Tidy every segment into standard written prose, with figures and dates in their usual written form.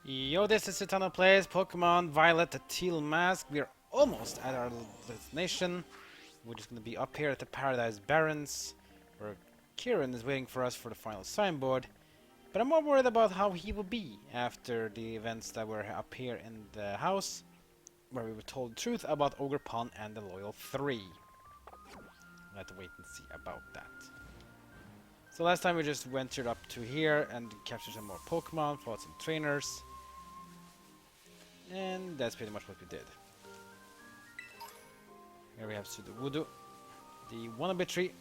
Yo, this is Eternal Plays Pokemon Violet, the Teal Mask. We are almost at our destination. We're just going to be up here at the Paradise Barrens, where Kieran is waiting for us for the final signboard. But I'm more worried about how he will be after the events that were up here in the house, where we were told the truth about Ogre Pond and the Loyal 3. We'll have to wait and see about that. So last time we just ventured up to here and captured some more Pokemon, fought some trainers. And that's pretty much what we did. Here we have Sudowoodo, the wannabe tree,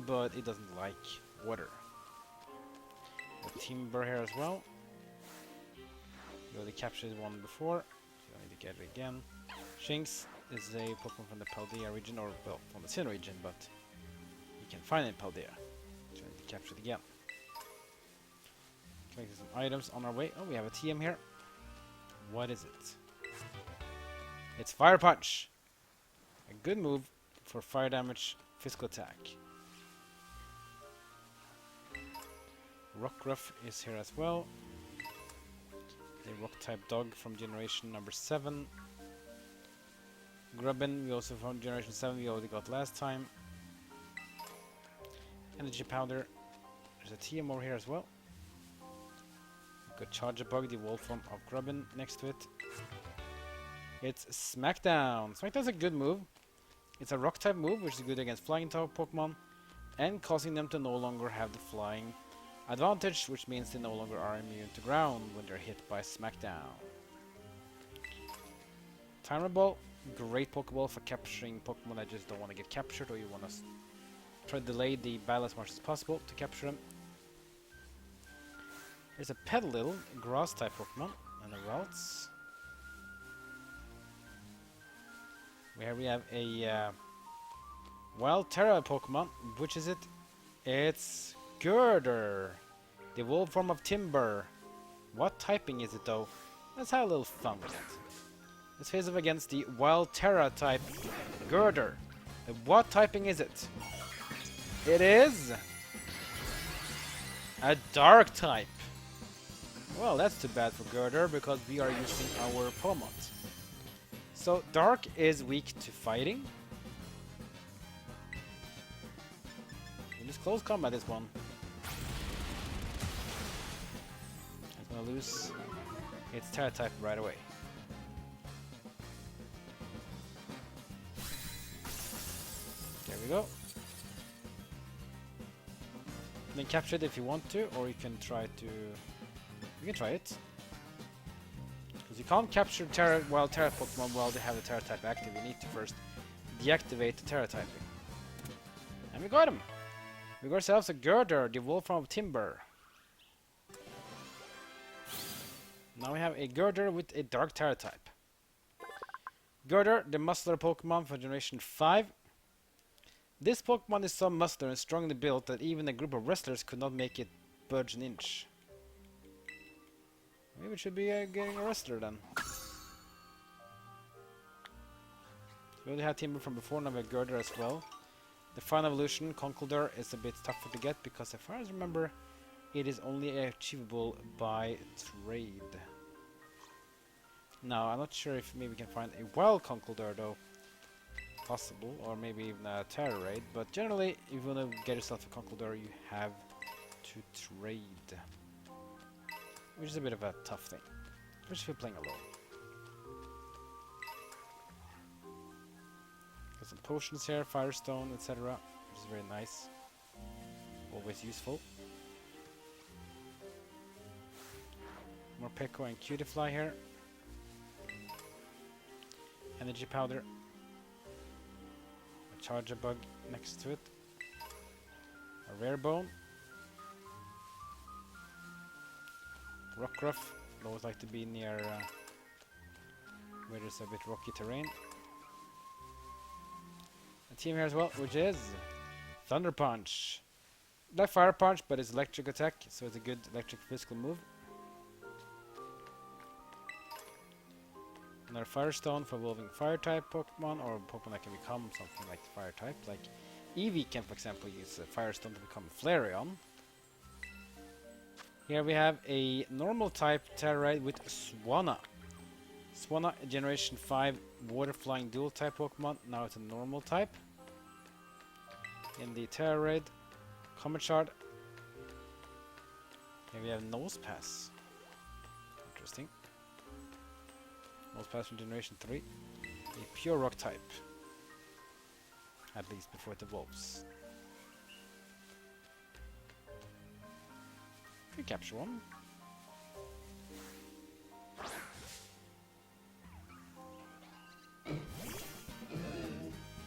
but it doesn't like water. A Timber here as well. We already captured one before, so I need to get it again. Shinx is a Pokemon from the Paldea region, or well, from the Sin region, but you can find it in Paldea. So I need to capture it again. Collecting some items on our way. Oh, we have a TM here. What is it? It's Fire Punch! A good move for fire damage, physical attack. Rockruff is here as well. A rock type dog from generation number 7. Grubbin, we also from generation 7, we already got last time. Energy powder. There's a TM over here as well. We've got Charger Bug, the evolved form of Grubbin, next to it. It's Smackdown. Smackdown's a good move. It's a rock type move, which is good against flying type Pokemon, and causing them to no longer have the flying advantage, which means they no longer are immune to ground when they're hit by Smackdown. Timer Ball, great Pokeball for capturing Pokemon that just don't want to get captured, or you want to try to delay the battle as much as possible to capture them. Here's a Petalil, grass type Pokemon, and the routes. Here we have a Wild Terra Pokemon. Which is it? It's Girder, the evolved form of Timber. What typing is it though? Let's have a little fun with it. Let's face off against the Wild Terra type Girder. What typing is it? It is a Dark type. Well, that's too bad for Girder because we are using our Pokemon. So Dark is weak to fighting. We'll just close combat this one. It's gonna lose its Terra type right away. There we go. You can capture it if you want to, or you can try to. You can try it. Because you can't capture Wild Terra Pokemon while they have the Terra type active. You need to first deactivate the Terra typing. And we got him! We got ourselves a Girder, the evolved form of Timber. Now we have a Girder with a Dark Terra type. Girder, the muscular Pokemon for generation 5. This Pokemon is so muscular and strongly built that even a group of wrestlers could not make it budge an inch. Maybe it should be getting a wrestler then. We already had Timber from before, now we have Girder as well. The final evolution, Conkeldurr, is a bit tougher to get because, as far as I remember, it is only achievable by trade. Now, I'm not sure if maybe we can find a wild Conkeldurr though. Possible, or maybe even a Terra raid, but generally, if you want to get yourself a Conkeldurr, you have to trade. Which is a bit of a tough thing, especially if you're playing alone. Got some potions here, Firestone, etc., which is very nice. Always useful. More Peko and Cutiefly here. Energy Powder. A Charger Bug next to it. A Rare Bone. Rockruff, I always like to be near where there's a bit rocky terrain. A team here as well, which is Thunder Punch. Like Fire Punch, but it's electric attack, so it's a good electric physical move. Another Firestone for evolving Fire type Pokemon, or Pokemon that can become something like Fire type. Like Eevee can, for example, use a Firestone to become Flareon. Here we have a normal type Terrorite with Swanna. Swanna, a Generation 5 water flying dual type Pokemon. Now it's a normal type. In the Terrorite Comet Shard. Here we have Nosepass. Interesting. Nosepass from Generation 3. A pure rock type. At least before it evolves. Can capture one.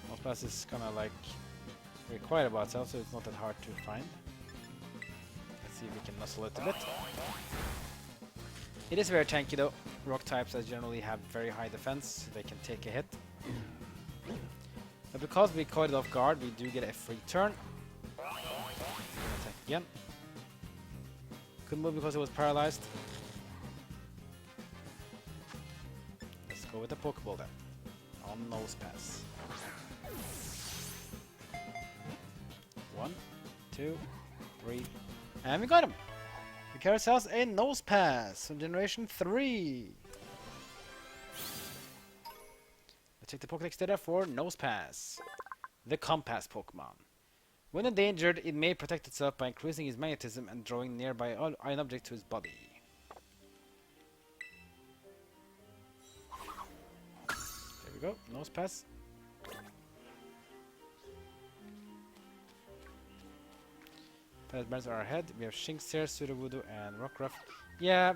Nosepass is kinda like very quiet about itself, so it's not that hard to find. Let's see if we can nuzzle it a bit. It is very tanky though. Rock types that generally have very high defense, so they can take a hit. But because we caught it off guard, we do get a free turn. Attack again. Couldn't move because it was paralyzed. Let's go with the Pokeball then. On Nosepass. 1, 2, 3, and we got him! We carry ourselves a Nosepass from Generation 3. Let's take the Pokédex data for Nosepass, the Compass Pokemon. When endangered, it may protect itself by increasing its magnetism and drawing nearby an object to its body. There we go, Nosepass. Paradise Barrens are ahead. We have Shinx here, Sudowoodo, and Rockruff. Yeah.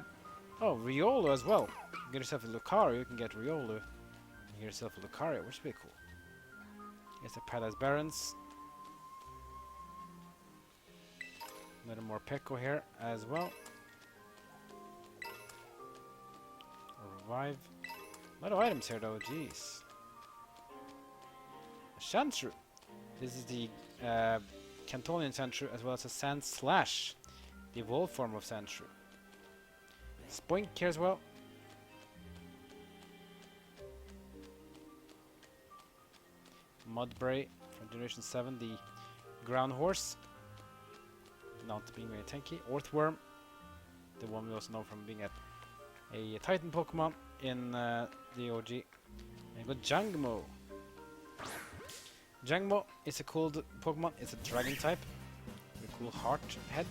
Oh, Riolu as well. You get yourself a Lucario, you can get Riolu. You get yourself a Lucario, which would be cool. Here's the Paradise Barrens. A little more Peko here as well. A Revive. A lot of items here though, jeez. A Sandshrew. This is the Cantonian Sandshrew as well as a Sand Slash, the evolved form of Sandshrew. Spoink here as well. Mudbray from Generation 7, the Ground Horse. Not being very tanky. Orthworm, the one we also know from being a Titan Pokemon in the OG. And we got Jangmo. Jangmo is a cool Pokemon. It's a dragon type with a cool heart head.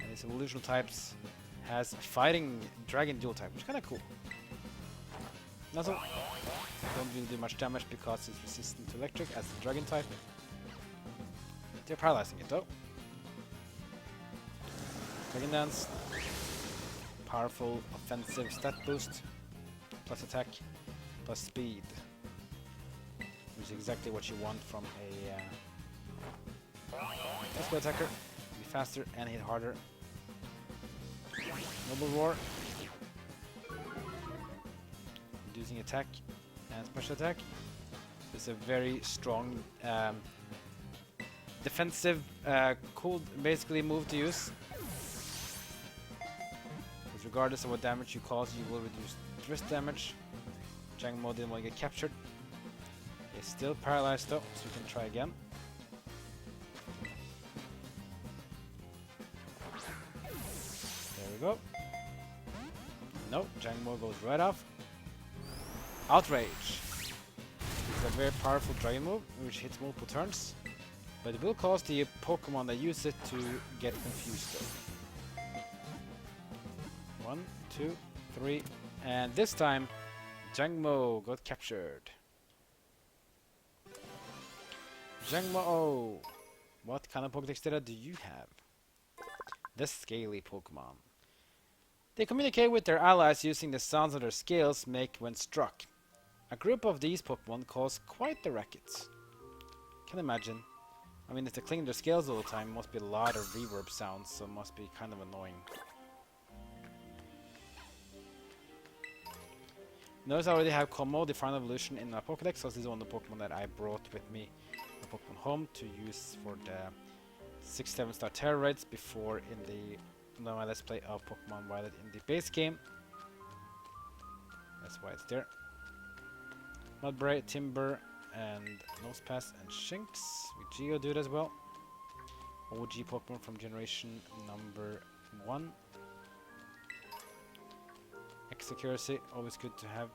And its evolutional types has a fighting dragon dual type, which is kind of cool. Nuzzle. Don't really do much damage because it's resistant to electric as the dragon type. They're paralyzing it though. Dragon Dance. Powerful offensive stat boost. Plus attack. Plus speed. Which is exactly what you want from a Espo attacker. Be faster and hit harder. Noble Roar. Reducing attack and special attack. It's a very strong defensive, cool basically move to use. Because regardless of what damage you cause, you will reduce wrist damage. Jangmo didn't want to get captured. It's still paralyzed though, so we can try again. There we go. No, Jangmo goes right off. Outrage. It's a very powerful dragon move, which hits multiple turns. But it will cause the Pokemon that use it to get confused though. 1, 2, 3, and this time Jangmo got captured. Jangmo, what kind of Pokédex data do you have? The Scaly Pokemon. They communicate with their allies using the sounds of their scales make when struck. A group of these Pokemon cause quite the racket. Can imagine. I mean, if they cling their scales all the time, it must be a lot of reverb sounds, so it must be kind of annoying. Notice I already have Como, the final evolution, in my Pokédex, so this is one of the Pokemon that I brought with me my Pokemon home to use for the 6-7 star Terrorites before in my Let's Play of Pokemon Violet in the base game. That's why it's there. Mudbray, Timber, and Nosepass and Shinx with Geodude as well. OG Pokemon from generation number 1. X accuracy, always good to have.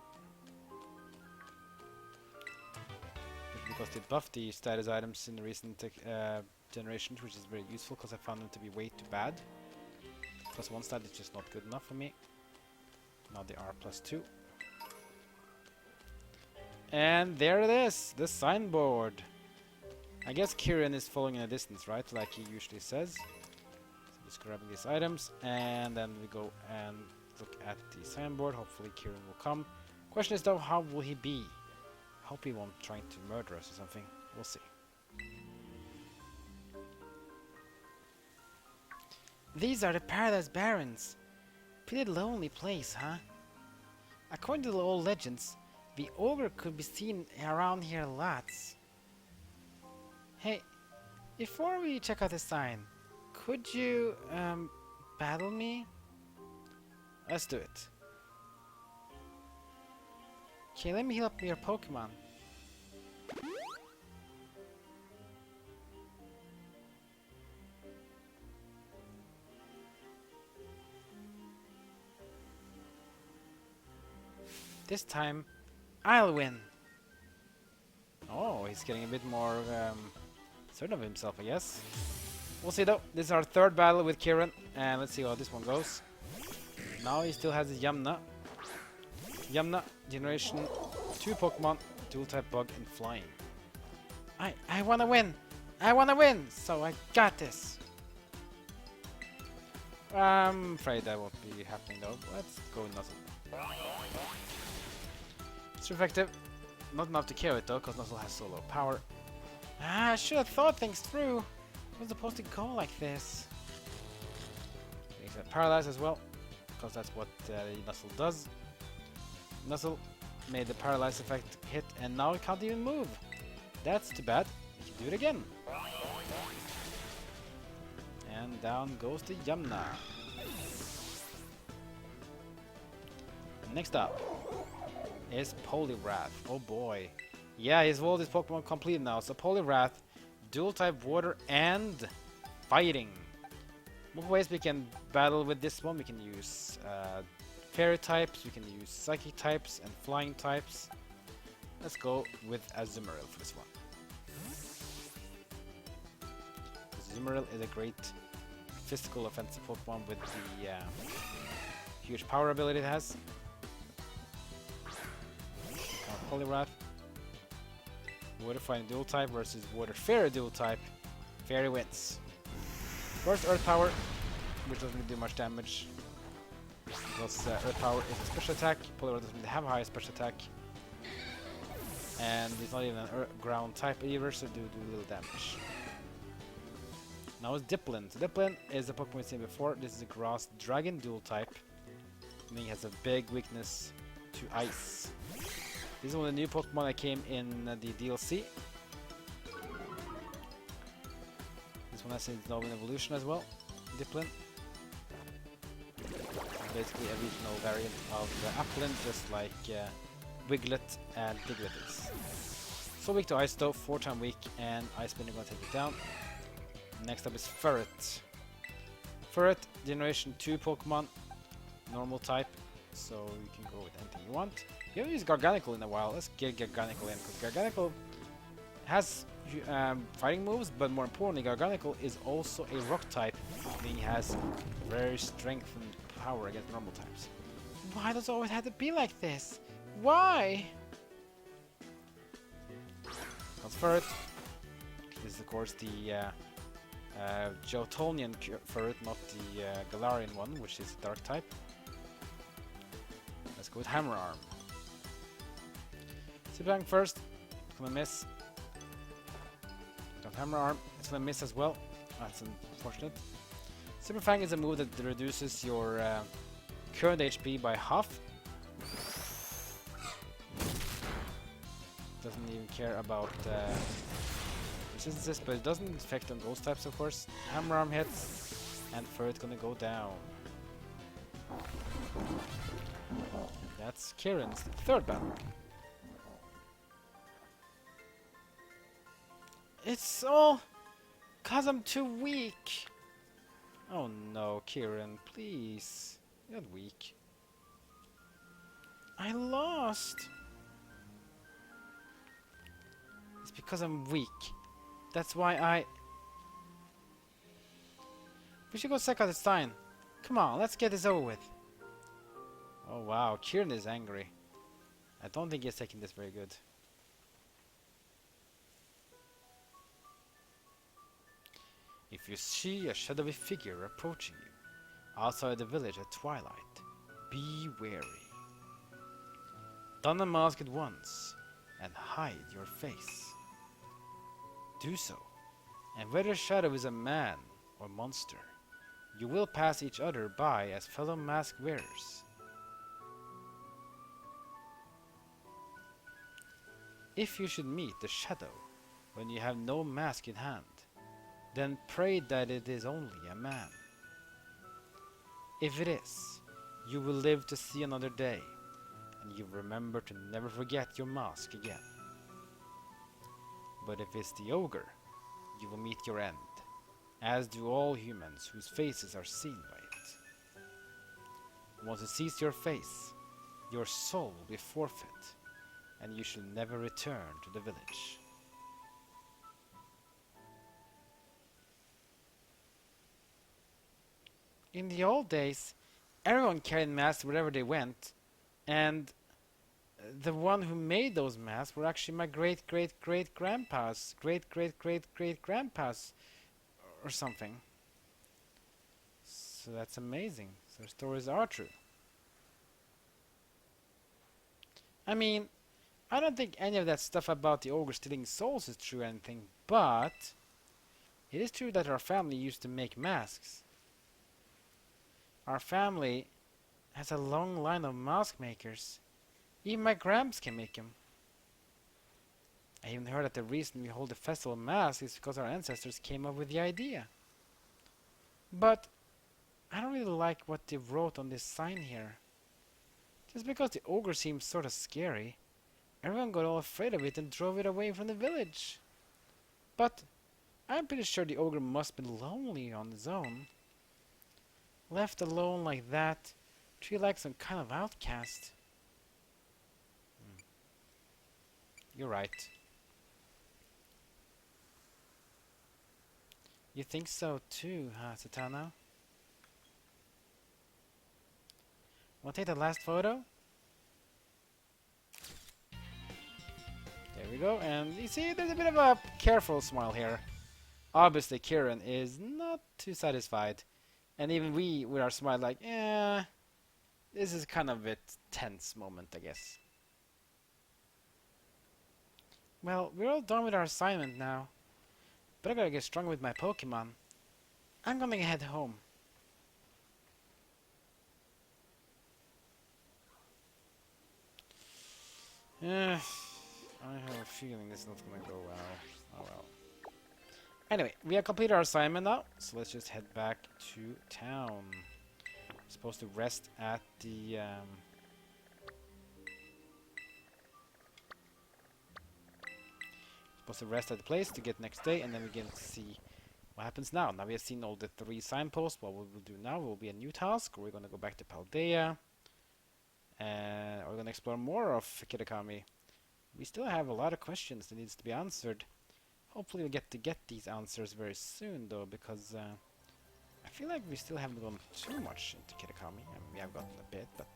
Because they buffed the status items in the recent generations, which is very useful because I found them to be way too bad. +1 stat is just not good enough for me. Now they are +2. And there it is, the signboard. I guess Kieran is following in the distance, right? Like he usually says. So just grabbing these items, and then we go and look at the signboard. Hopefully Kieran will come. Question is though, how will he be? Hope he won't try to murder us or something. We'll see. These are the Paradise Barrens. Pretty lonely place, huh? According to the old legends, the ogre could be seen around here lots. Hey, before we check out the sign, could you, battle me? Let's do it. Okay, let me heal up your Pokemon. This time, I'll win. Oh, he's getting a bit more certain of himself, I guess. We'll see though. This is our third battle with Kieran, and let's see how this one goes. Now he still has his Yamna. Yamna, generation 2 Pokemon, dual type bug and flying. I wanna win! I wanna win! So I got this! I'm afraid that won't be happening though. Let's go with Nuzzle. It's effective. Not enough to kill it though, because Nuzzle has so low power. I should have thought things through. It was supposed to go like this. Makes it paralyzed as well, because that's what Nuzzle does. Nuzzle made the paralyze effect hit, and now it can't even move. That's too bad. We can do it again. And down goes the Yamna. Next up is Poliwrath. Oh boy. Yeah, he's evolved his Pokemon complete now. So Poliwrath, dual type water and fighting. Multiple ways we can battle with this one. We can use fairy types, we can use psychic types and flying types. Let's go with Azumarill for this one. Azumarill is a great physical offensive Pokemon with the huge power ability it has. Poliwrath. Water fighting dual type versus water fairy dual type. Fairy wins. First Earth Power, which doesn't do much damage. Because Earth Power is a special attack. Poliwrath doesn't have a high special attack. And it's not even an ground type either, so do little damage. Now it's Dipplin. So Dipplin is a Pokemon we've seen before. This is a grass dragon dual type. And he has a big weakness to ice. This is one of the new Pokemon that came in the DLC. This one has its own evolution as well. Dipplin. Basically a regional variant of Applin, just like Wiglet and Diglett is. So weak to ice though, 4-time weak, and Ice Spinning gonna take it down. Next up is Ferret. Ferret, generation 2 Pokemon, normal type, so you can go with anything you want. You haven't used Garganical in a while. Let's get Garganical in, because Garganical has fighting moves, but more importantly, Garganical is also a rock type, meaning he has very strength and power against normal types. Why does it always have to be like this? Why? Comes Ferret. This is of course the Johtonian Ferret, not the Galarian one, which is dark type. Let's go with Hammer Arm. Ziplang first, it's gonna miss. Got Hammer Arm, it's gonna miss as well. That's unfortunate. Super Fang is a move that reduces your current HP by half. Doesn't even care about resistances, but it doesn't affect on ghost types, of course. Hammer Arm hits, and Ferret's gonna go down. That's Kieran's third battle. It's all because I'm too weak. Oh no, Kieran, please. You're not weak. I lost. It's because I'm weak. That's why I... We should go check out the sign. Come on, let's get this over with. Oh wow, Kieran is angry. I don't think he's taking this very good. If you see a shadowy figure approaching you outside the village at twilight, be wary. Don the mask at once and hide your face. Do so, and whether shadow is a man or monster, you will pass each other by as fellow mask wearers. If you should meet the shadow when you have no mask in hand, then pray that it is only a man. If it is, you will live to see another day, and you remember to never forget your mask again. But if it's the ogre, you will meet your end, as do all humans whose faces are seen by it. Once it sees your face, your soul will be forfeit, and you shall never return to the village. In the old days, everyone carried masks wherever they went, and the one who made those masks were actually my great-great-great-grandpas, great-great-great-great-grandpas, or something. So that's amazing. So the stories are true. I mean, I don't think any of that stuff about the ogre stealing souls is true or anything, but it is true that our family used to make masks. Our family has a long line of mask makers. Even my gramps can make them. I even heard that the reason we hold the festival of masks is because our ancestors came up with the idea. But I don't really like what they wrote on this sign here. Just because the ogre seems sort of scary, everyone got all afraid of it and drove it away from the village. But I'm pretty sure the ogre must have been lonely on his own. Left alone like that, treated like some kind of outcast. You're right. You think so too, huh, Satana? Want to take the last photo? There we go, and you see there's a bit of a careful smile here. Obviously Kieran is not too satisfied. And even we, with our smile, like, this is kind of a tense moment, I guess. Well, we're all done with our assignment now. But I gotta get stronger with my Pokemon. I'm gonna head home. I have a feeling this is not gonna go well. Oh well. Anyway, we have completed our assignment now, so let's just head back to town. We're supposed to rest at the place to get next day, and then we get to see what happens now. Now we have seen all the 3 signposts. What we will do now will be a new task. We're gonna go back to Paldea, and we're gonna explore more of Kitakami. We still have a lot of questions that needs to be answered. Hopefully we'll get these answers very soon, though, because I feel like we still haven't gone too much into Kitakami. I mean, we have gotten a bit, but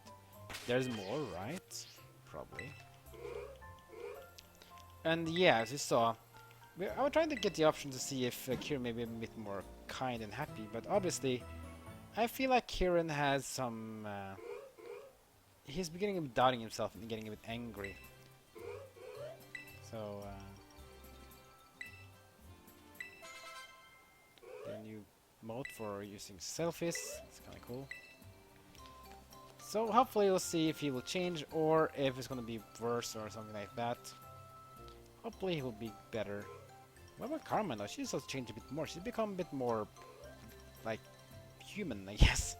there's more, right? Probably. And yeah, as you saw, I was trying to get the option to see if Kieran may be a bit more kind and happy, but obviously, I feel like Kieran has some... he's beginning of doubting himself and getting a bit angry. So... the new mode for using selfies. It's kind of cool. So hopefully we'll see if he will change or if it's going to be worse or something like that. Hopefully he will be better. What about Karma though? She's also changed a bit more. She's become a bit more like human, I guess.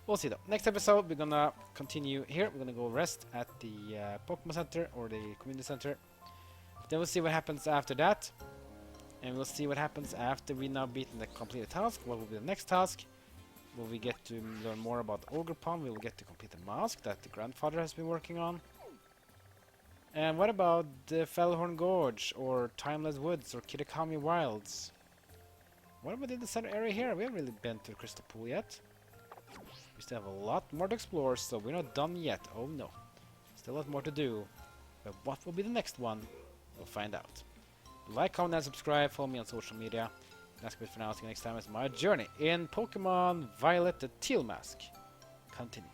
We'll see though. Next episode we're gonna continue here. We're gonna go rest at the Pokemon Center or the Community Center. Then we'll see what happens after that. And we'll see what happens after we now beaten the completed task. What will be the next task? Will we get to learn more about Ogre Pond? We will get to complete the mask that the grandfather has been working on. And what about the Fellhorn Gorge, or Timeless Woods, or Kitakami Wilds? What about in the center area here? We haven't really been to the Crystal Pool yet. We still have a lot more to explore, so we're not done yet. Oh no. Still a lot more to do. But what will be the next one? We'll find out. Like, comment, and subscribe. Follow me on social media. That's good for now. See you next time as my journey in Pokemon Violet, the Teal Mask continue.